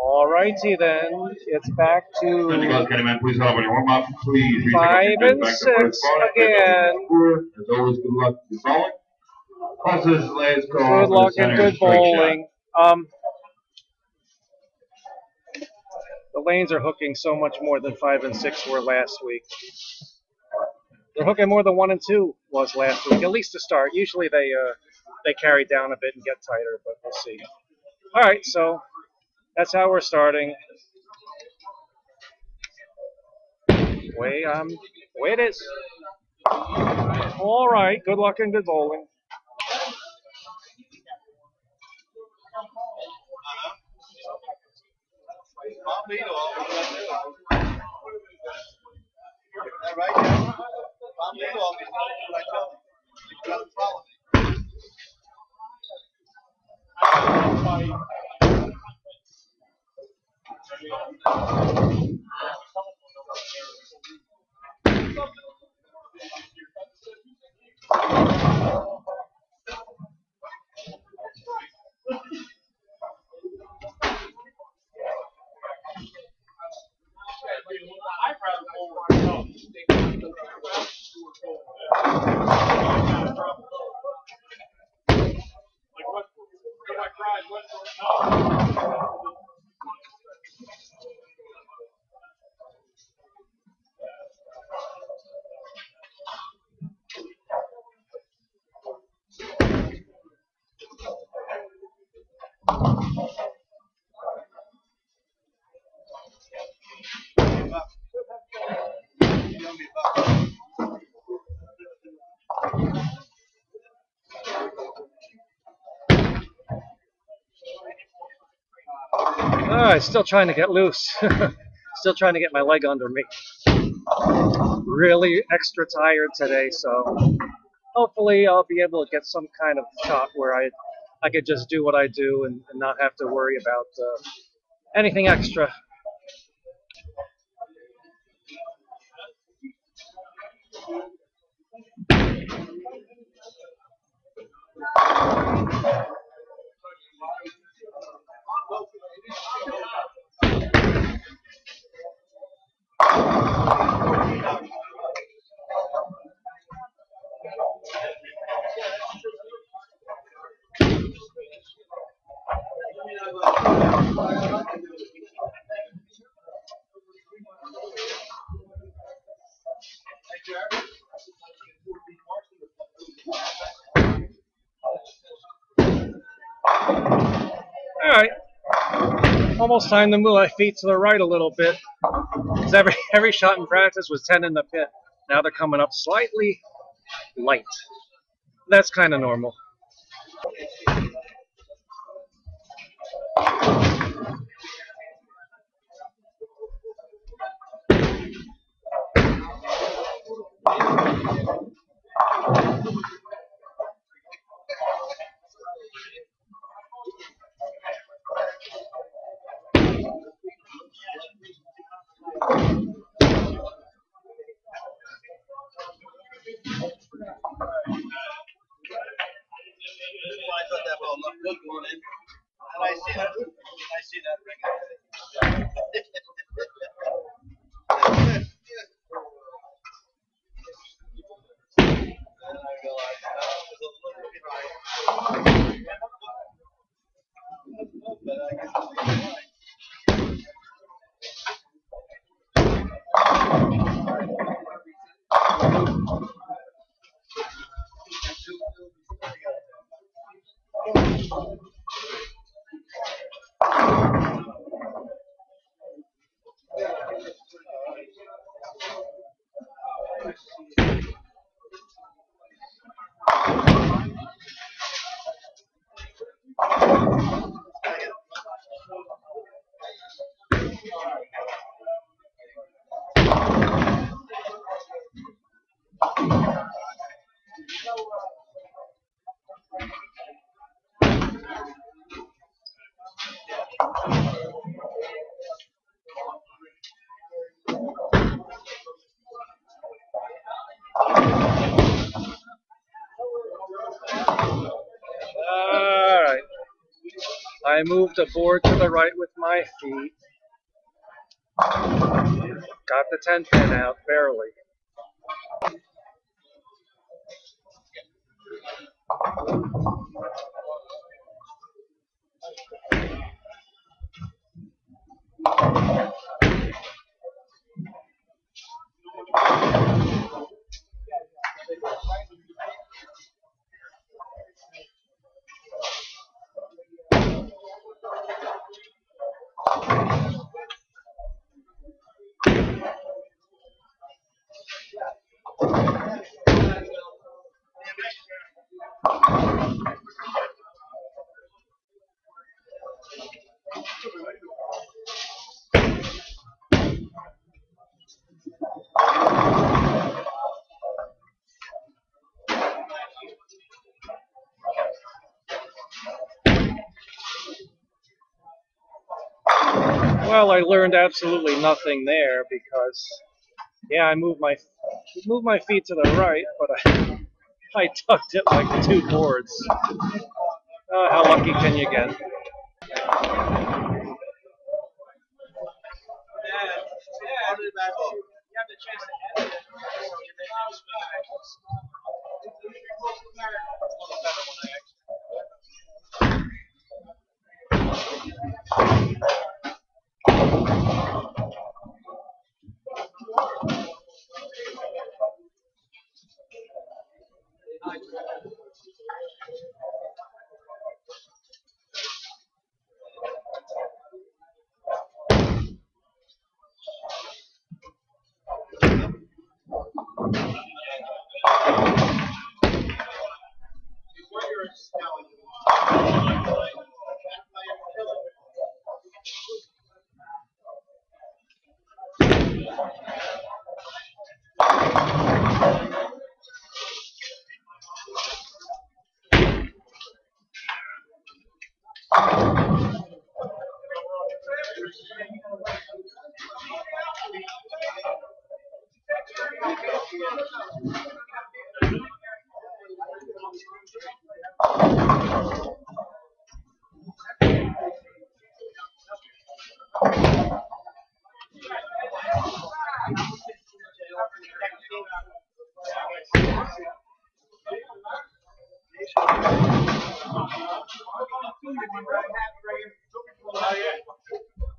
Alrighty then, it's back to Please help when you warm up. Please 5 and 6 again. As always, good luck to the bowling. Crosses, legs, call. Good luck and good bowling. The lanes are hooking so much more than 5 and 6 were last week. They're hooking more than 1 and 2 was last week, at least to start. Usually they carry down a bit and get tighter, but we'll see. All right, so that's how we're starting. Way it is. All right, good luck and good bowling. Still trying to get loose. Still trying to get my leg under me. Really extra tired today, so hopefully I'll be able to get some kind of shot where I could just do what I do and not have to worry about anything extra. Alright, almost time to move my feet to the right a little bit. Because every shot in practice was 10 in the pit. Now they're coming up slightly light. That's kind of normal. I moved a board to the right with my feet. Got the 10 pin out, barely. Well, I learned absolutely nothing there because, yeah, I moved my feet to the right, but I tucked it like 2 boards. How lucky can you get?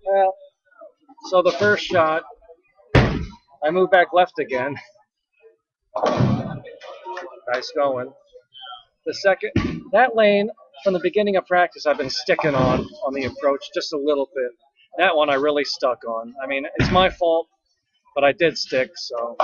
Well, so the first shot, I moved back left again. Nice going. The second, that lane, from the beginning of practice, I've been sticking on the approach just a little bit. That one I really stuck on. I mean, it's my fault, but I did stick, so.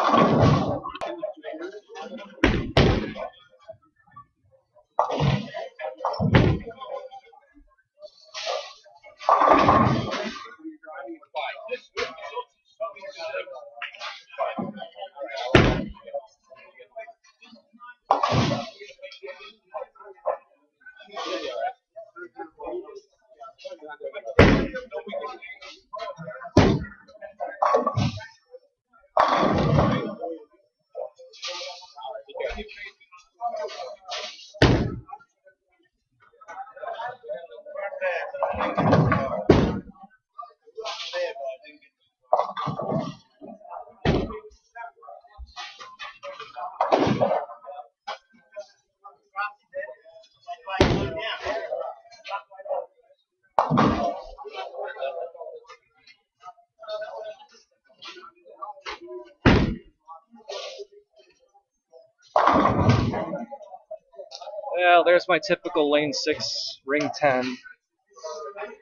Well, there's my typical lane 6, ring 10.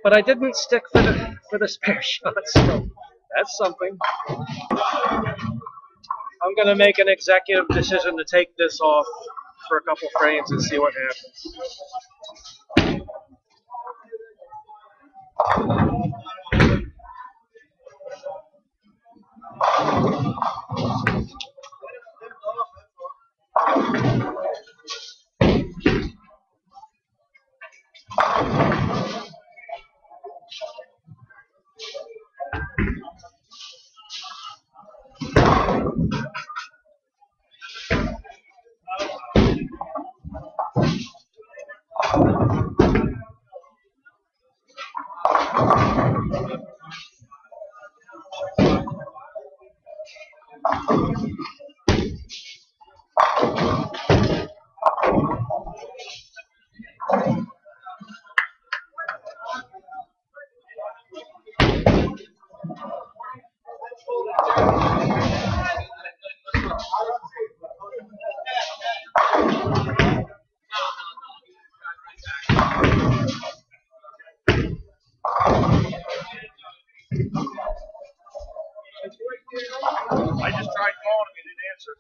But I didn't stick for the spare shot, so that's something. I'm going to make an executive decision to take this off for a couple frames and see what happens. I just tried calling him, he didn't answer.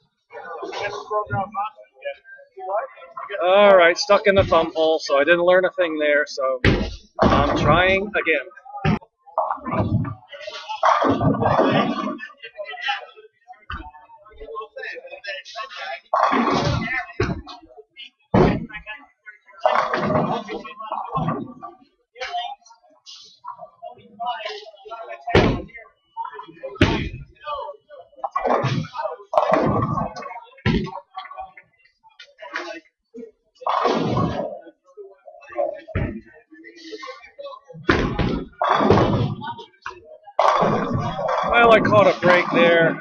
All right, stuck in the thumb hole, so I didn't learn a thing there, so I'm trying again. Well, I caught a break there.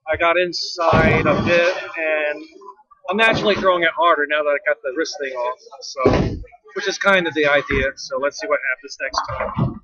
I got inside a bit, and I'm naturally throwing it harder now that I got the wrist thing off, so which is kind of the idea. So let's see what happens next time.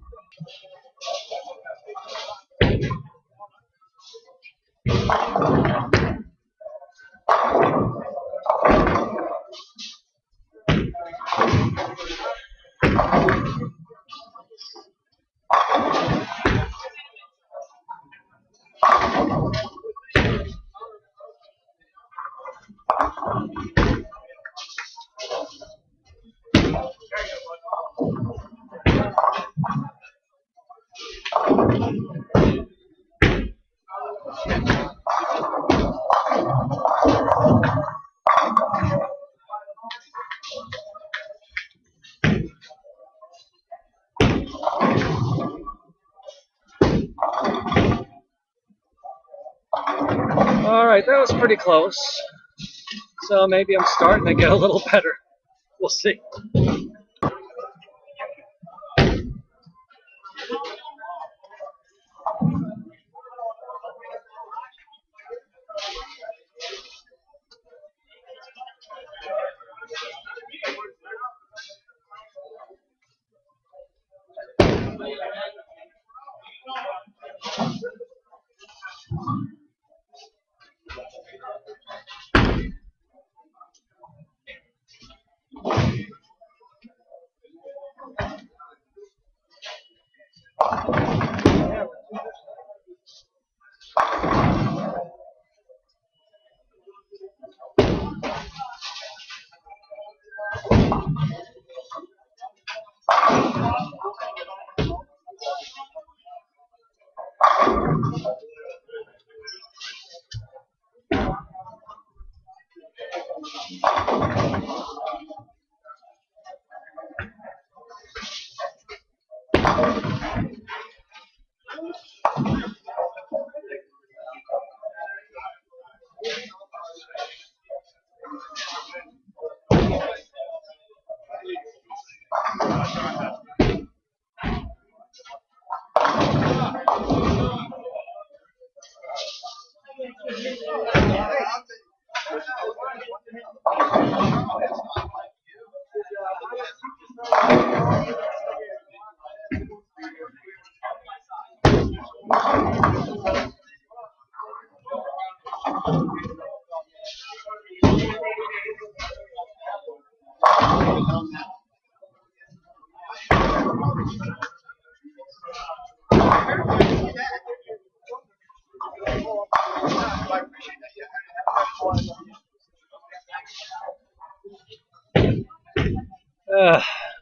All right, that was pretty close. So maybe I'm starting to get a little better. We'll see.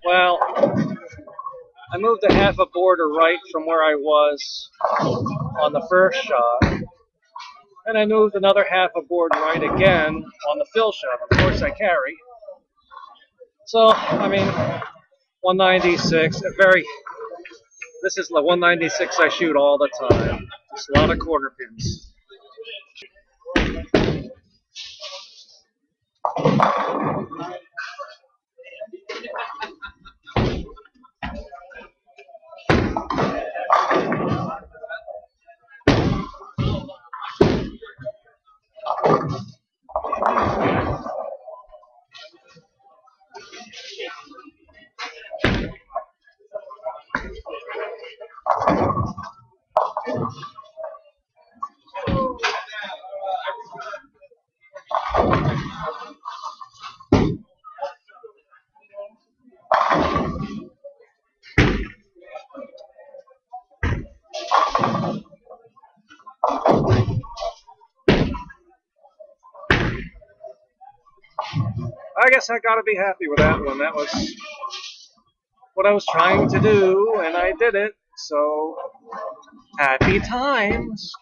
Well, I moved a half a border right from where I was on the first shot, and I moved another half a board right again on the fill shot. Of course, I carry. So, I mean, 196, this is the 196 I shoot all the time. Just a lot of corner pins. I guess I gotta be happy with that one. That was what I was trying to do, and I did it. So, happy times.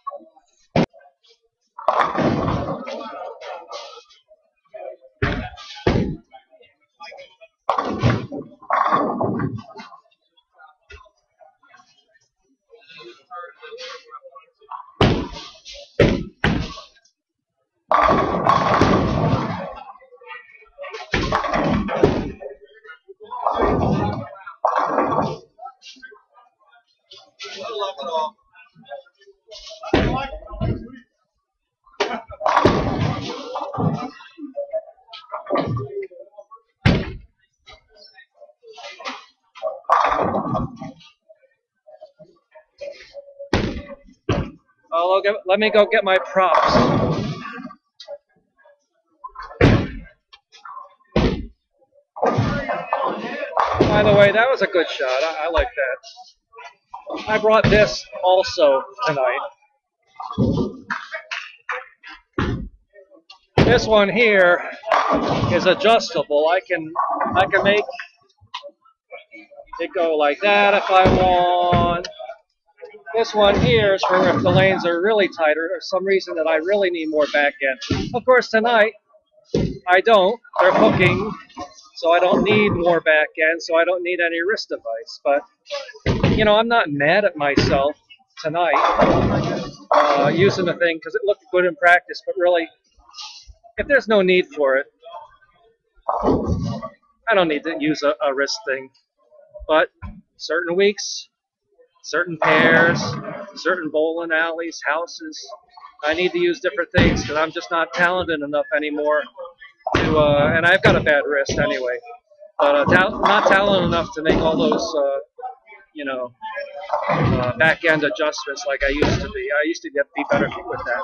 Let me go get my props. By the way, that was a good shot. I like that. I brought this also tonight. This one here is adjustable. I can make it go like that if I want. This one here is for if the lanes are really tight or some reason that I really need more back end. Of course, tonight I don't. They're hooking, so I don't need more back end, so I don't need any wrist device. But, you know, I'm not mad at myself tonight using the thing because it looked good in practice, but really, if there's no need for it, I don't need to use a wrist thing. But certain weeks, certain pairs, certain bowling alleys, houses, I need to use different things because I'm just not talented enough anymore to, and I've got a bad wrist anyway, but not talented enough to make all those, you know, back end adjustments like I used to be. I used to be better with that.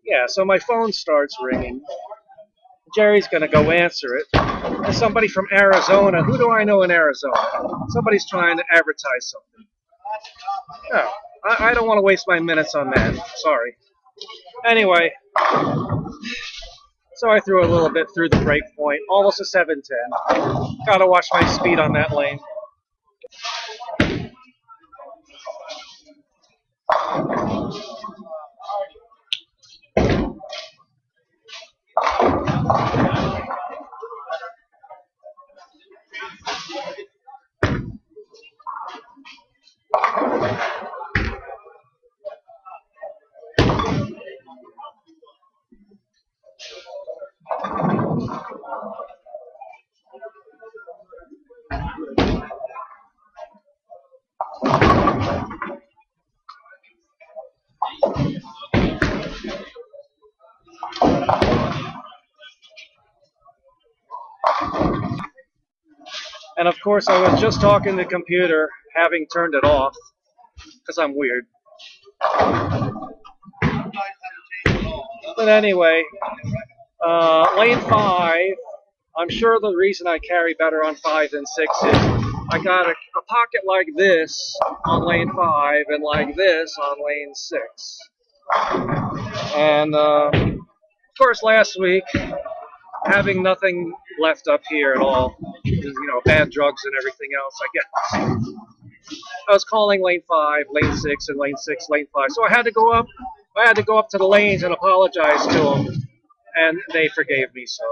Yeah, so my phone starts ringing. Jerry's going to go answer it. There's somebody from Arizona. Who do I know in Arizona? Somebody's trying to advertise something. No, I don't want to waste my minutes on that. Sorry. Anyway, so I threw a little bit through the break point. Almost a 710. Got to watch my speed on that lane. And of course, I was just talking to the computer, having turned it off, because I'm weird. But anyway, lane 5, I'm sure the reason I carry better on 5 than 6 is I got a pocket like this on lane 5 and like this on lane 6. And of course, last week, having nothing left up here at all, bad drugs and everything else, I guess. I was calling lane 5, lane 6, and lane 6, lane 5. So I had to go up to the lanes and apologize to them, and they forgave me. So.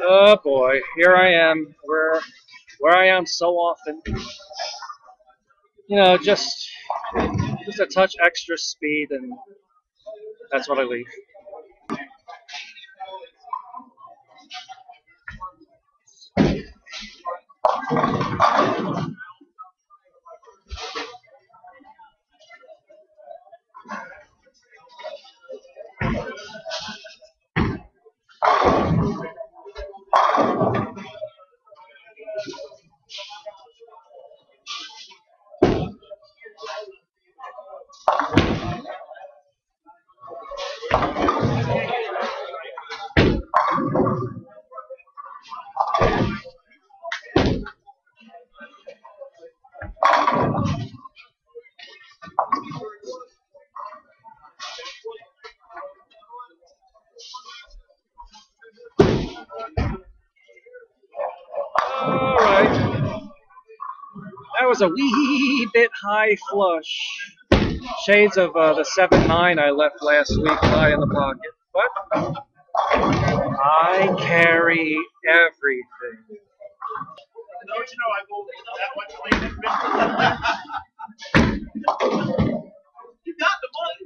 Oh boy, here I am, where I am so often. Just a touch extra speed, and that's what I leave. Alright. That was a wee bit high flush. Shades of the 7-9 I left last week high in the pocket. But I carry everything. Don't you know I go that much lane and you got the money.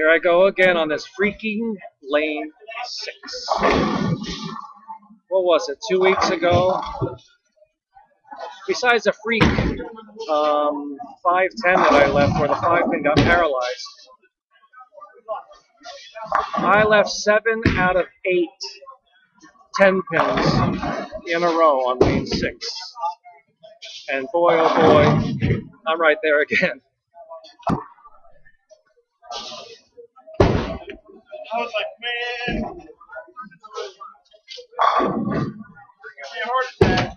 Here I go again on this freaking lane 6. What was it, 2 weeks ago? Besides a freak 510 that I left where the 5 pin got paralyzed, I left 7 out of 8 10 pins in a row on lane 6. And boy, oh boy, I'm right there again. I was like, man, give me a heart attack.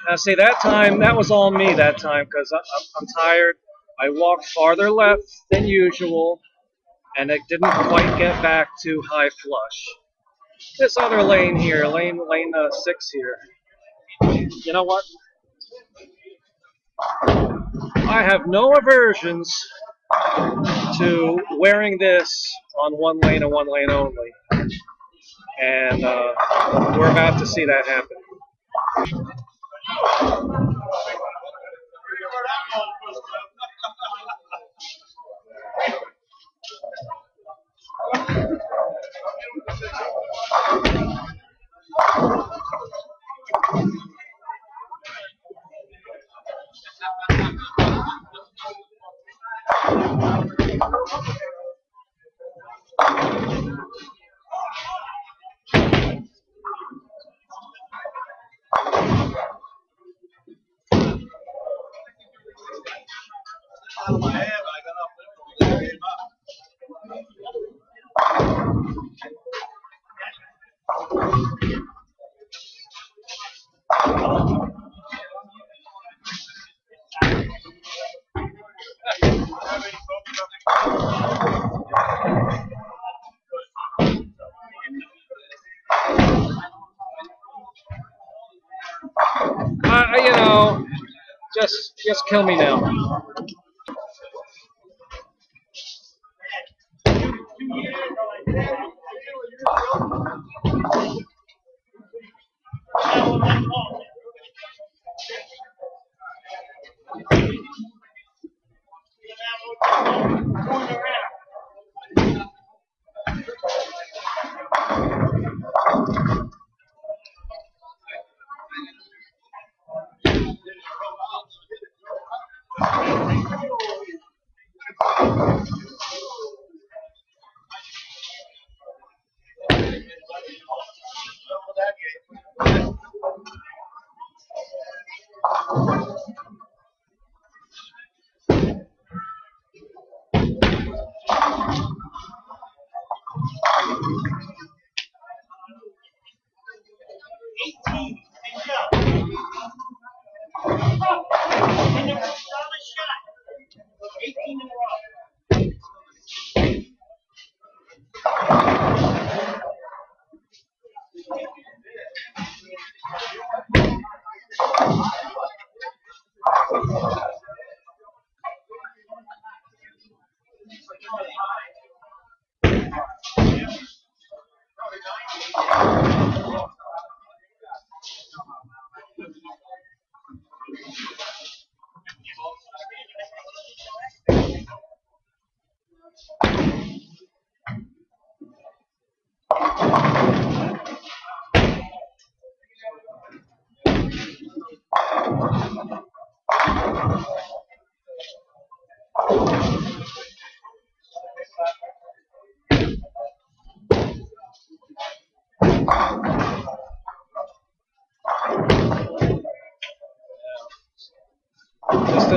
Now, see, that time, that was all me that time because I'm tired. I walked farther left than usual, and it didn't quite get back to high flush. This other lane here, lane 6 here, you know what? I have no aversions to wearing this on one lane and one lane only. And we're about to see that happen. You know, just kill me now.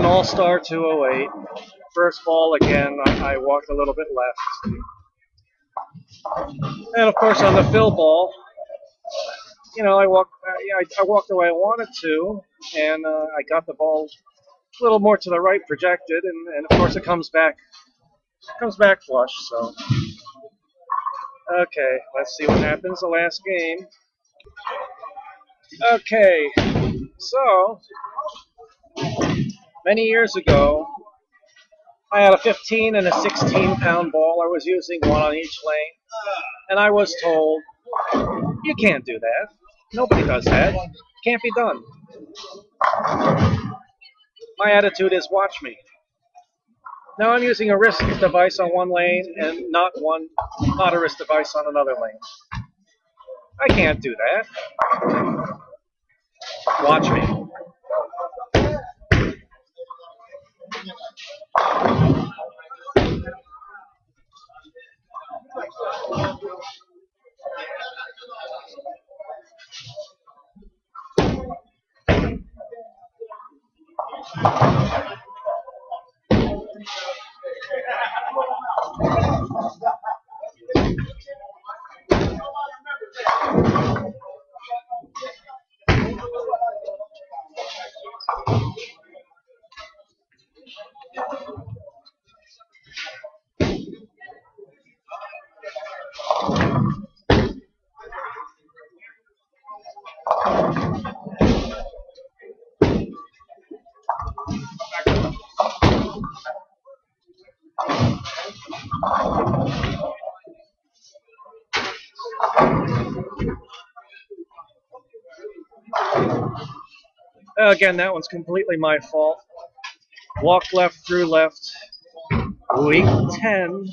All-Star 208. First ball again, I walked a little bit left. And of course on the fill ball, I walked the way I wanted to, and I got the ball a little more to the right projected, and of course it comes back flush. So okay, let's see what happens the last game. Okay, so many years ago, I had a 15 and a 16-pound ball. I was using one on each lane, and I was told, you can't do that. Nobody does that. Can't be done. My attitude is, watch me. Now I'm using a wrist device on one lane and not a wrist device on another lane. I can't do that. Watch me. Again, that one's completely my fault. Walked left, through left. Week 10.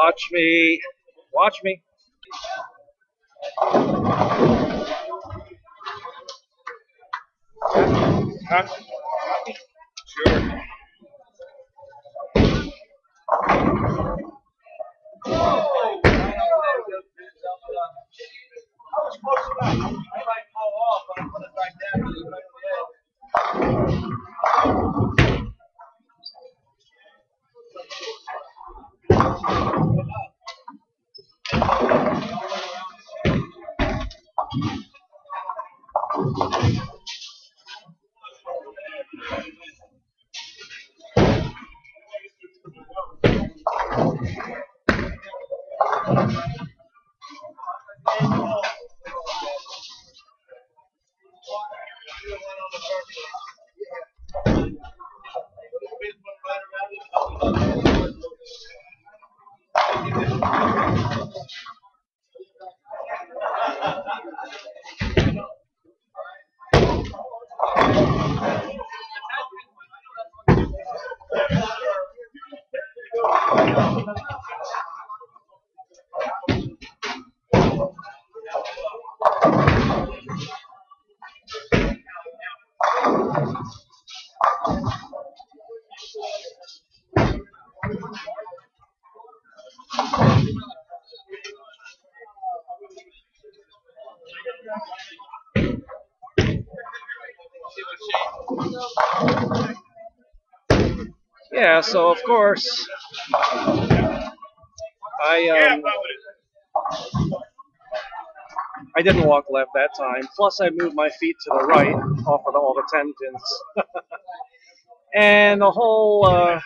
Watch me. Watch me. Huh? Sure. Yeah, so of course, I didn't walk left that time. Plus, I moved my feet to the right off of all the 10 pins. And the whole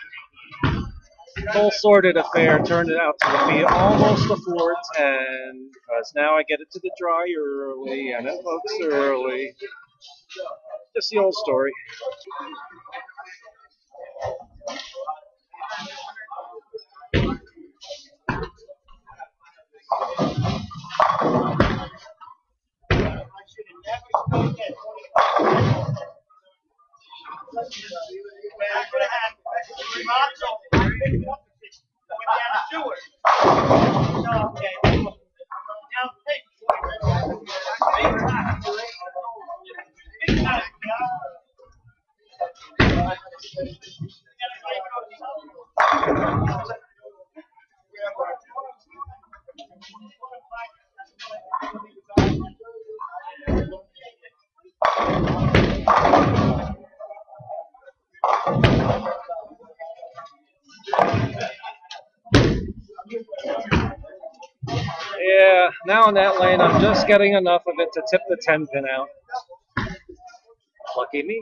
sordid affair turned it out to be almost a 410, because now I get it to the dry early and it looks early. Just the old story. Yeah, now in that lane, I'm just getting enough of it to tip the 10 pin out. Lucky me.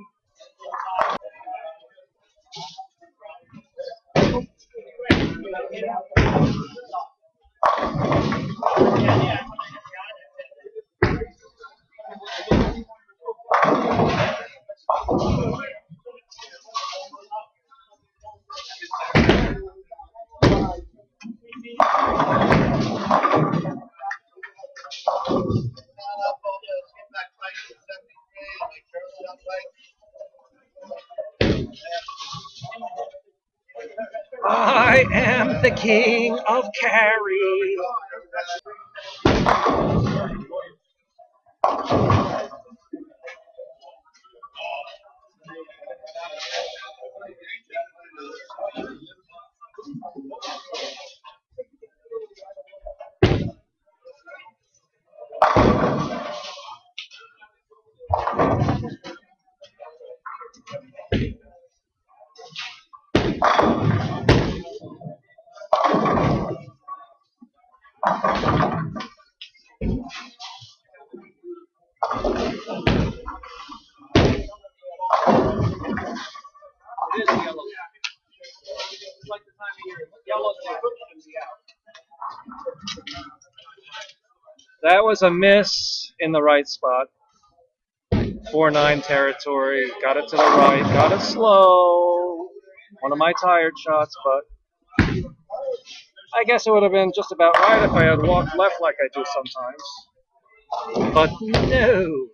I am the king of carry. That was a miss in the right spot. 4-9 territory. Got it to the right. Got it slow. One of my tired shots, but I guess it would have been just about right if I had walked left like I do sometimes. But no.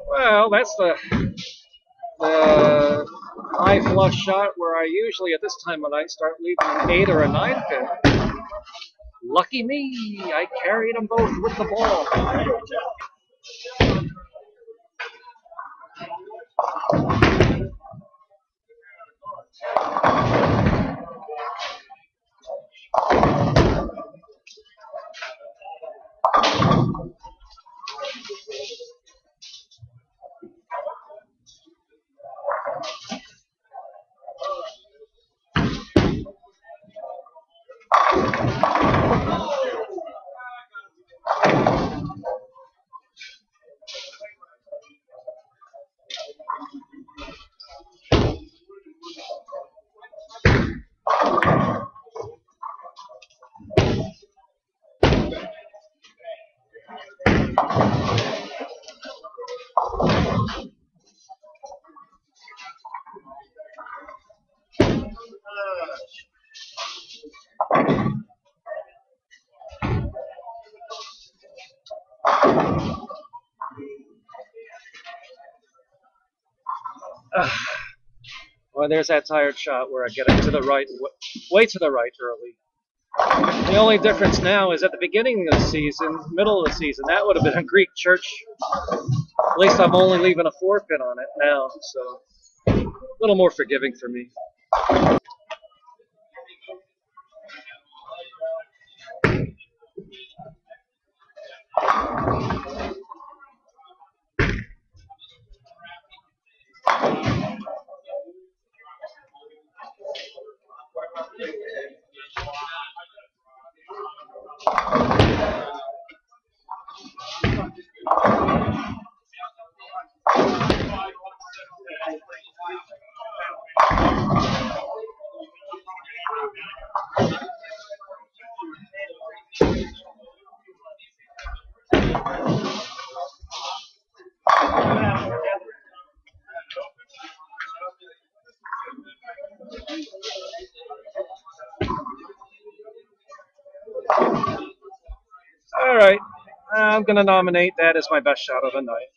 Well, that's the high flush shot where I usually at this time of night start leaving an 8 or a 9 pin. Lucky me, I carried them both with the ball. Well, there's that tired shot where I get it to the right, way to the right early. The only difference now is at the beginning of the season, middle of the season, that would have been a Greek church. At least I'm only leaving a 4 pin on it now, so a little more forgiving for me. All right, I'm gonna nominate that as my best shot of the night.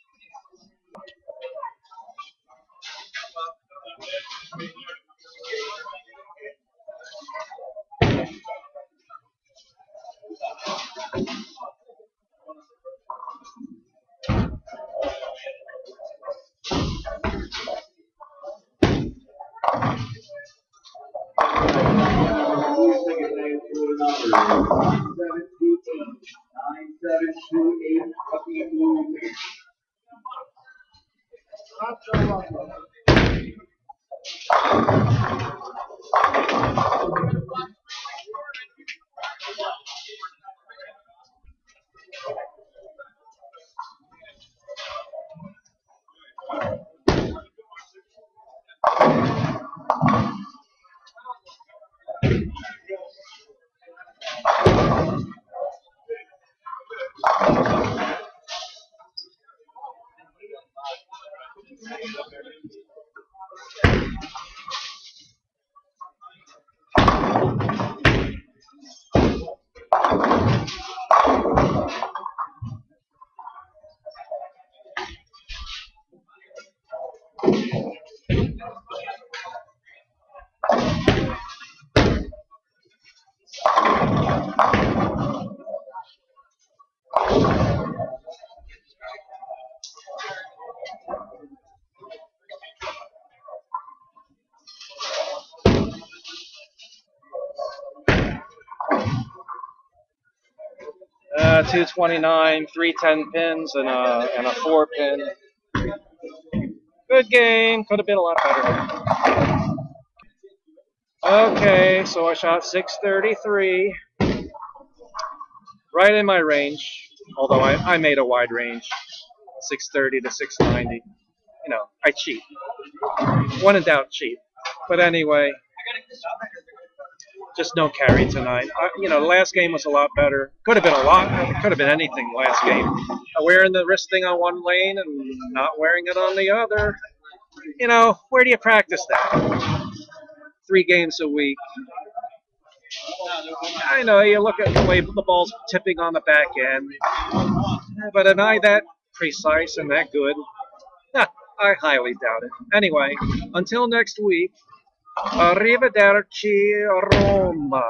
Uh, 229, 310 pins, and a 4 pin. Good game. Could have been a lot better. Okay, so I shot 633. Right in my range. Although I made a wide range. 630 to 690. You know, I cheat. When in doubt, cheat. But anyway, just no carry tonight. You know, the last game was a lot better. Could have been a lot. Could have been anything last game. Wearing the wrist thing on one lane and not wearing it on the other. You know, where do you practice that? 3 games a week. I know, you look at the way the ball's tipping on the back end. But am I that precise and that good? I highly doubt it. Anyway, until next week, arrivederci Roma.